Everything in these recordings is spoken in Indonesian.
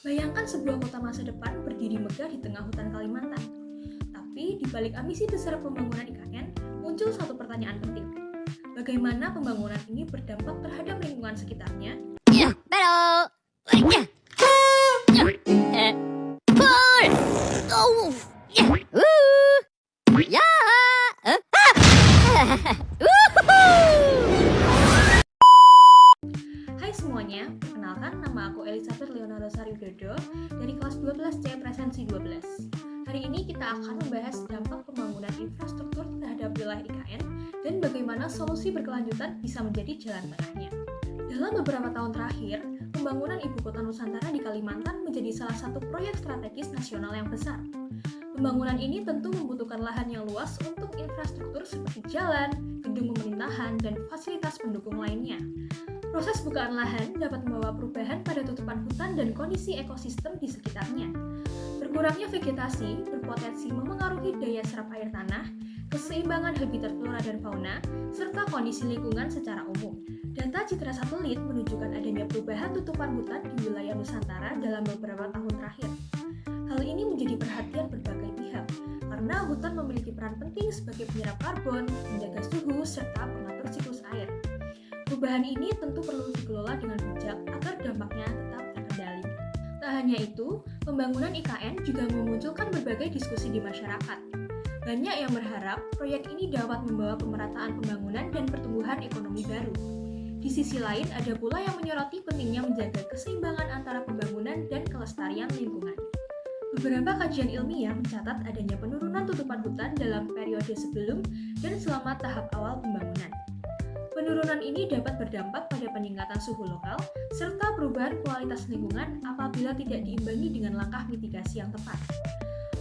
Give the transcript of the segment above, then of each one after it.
Bayangkan sebuah kota masa depan berdiri megah di tengah hutan Kalimantan. Tapi di balik ambisi besar pembangunan IKN, muncul satu pertanyaan penting. Bagaimana pembangunan ini berdampak terhadap lingkungan sekitarnya? Hai semuanya, perkenalkan nama aku Elizabeth Leonardo Sariwidodo dari kelas 12C Presensi 12. Hari ini kita akan membahas dampak pembangunan infrastruktur terhadap wilayah IKN dan bagaimana solusi berkelanjutan bisa menjadi jalan tengahnya. Dalam beberapa tahun terakhir, pembangunan Ibu Kota Nusantara di Kalimantan menjadi salah satu proyek strategis nasional yang besar. Pembangunan ini tentu membutuhkan lahan yang luas untuk infrastruktur seperti jalan, gedung pemerintahan, dan fasilitas pendukung lainnya. Proses bukaan lahan dapat membawa perubahan pada tutupan hutan dan kondisi ekosistem di sekitarnya. Berkurangnya vegetasi berpotensi memengaruhi daya serap air tanah, keseimbangan habitat flora dan fauna, serta kondisi lingkungan secara umum. Data citra satelit menunjukkan adanya perubahan tutupan hutan di wilayah Nusantara dalam beberapa tahun terakhir. Hal ini menjadi perhatian berbagai pihak, karena hutan memiliki peran penting sebagai penyerap karbon, menjaga suhu, serta pengatur siklus air. Perubahan ini tentu perlu dikelola dengan bijak agar dampaknya tetap terkendali. Tak hanya itu, pembangunan IKN juga memunculkan berbagai diskusi di masyarakat. Banyak yang berharap proyek ini dapat membawa pemerataan pembangunan dan pertumbuhan ekonomi baru. Di sisi lain, ada pula yang menyoroti pentingnya menjaga keseimbangan antara pembangunan dan kelestarian lingkungan. Beberapa kajian ilmiah mencatat adanya penurunan tutupan hutan dalam periode sebelum dan selama tahap awal pembangunan. Penurunan ini dapat berdampak pada peningkatan suhu lokal serta perubahan kualitas lingkungan apabila tidak diimbangi dengan langkah mitigasi yang tepat.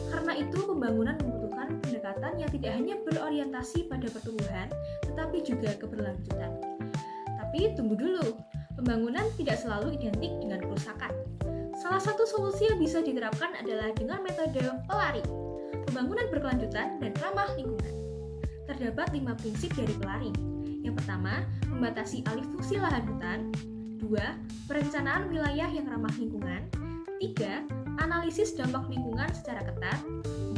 Karena itu, pembangunan membutuhkan pendekatan yang tidak hanya berorientasi pada pertumbuhan, tetapi juga keberlanjutan. Tapi tunggu dulu, pembangunan tidak selalu identik dengan kerusakan. Salah satu solusi yang bisa diterapkan adalah dengan metode pelari, pembangunan berkelanjutan dan ramah lingkungan. Terdapat 5 prinsip dari pelari. Yang pertama, membatasi alih fungsi lahan hutan. 2. Perencanaan wilayah yang ramah lingkungan. 3. Analisis dampak lingkungan secara ketat.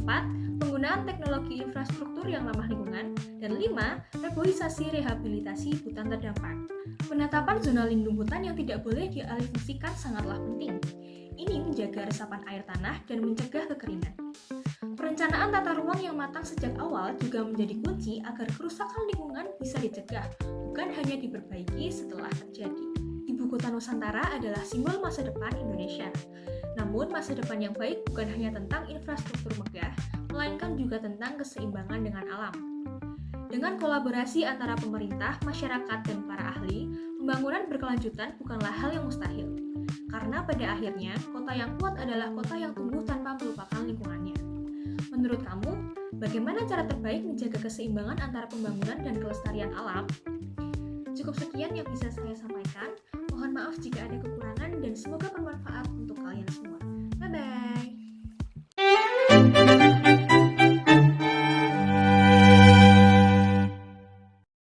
4. Penggunaan teknologi infrastruktur yang ramah lingkungan. Dan 5. Reboisasi rehabilitasi hutan terdampak. Penetapan zona lindung hutan yang tidak boleh dialihfungsikan sangatlah penting. Ini menjaga resapan air tanah dan mencegah kekeringan. Perencanaan tata ruang yang matang sejak awal juga menjadi kunci agar kerusakan lingkungan bisa dicegah, bukan hanya diperbaiki setelah terjadi. Ibu Kota Nusantara adalah simbol masa depan Indonesia. Namun, masa depan yang baik bukan hanya tentang infrastruktur megah, melainkan juga tentang keseimbangan dengan alam. Dengan kolaborasi antara pemerintah, masyarakat, dan para ahli, pembangunan berkelanjutan bukanlah hal yang mustahil. Karena pada akhirnya, kota yang kuat adalah kota yang tumbuh tanpa melupakan lingkungannya. Menurut kamu, bagaimana cara terbaik menjaga keseimbangan antara pembangunan dan kelestarian alam? Cukup sekian yang bisa saya sampaikan. Mohon maaf jika ada kekurangan dan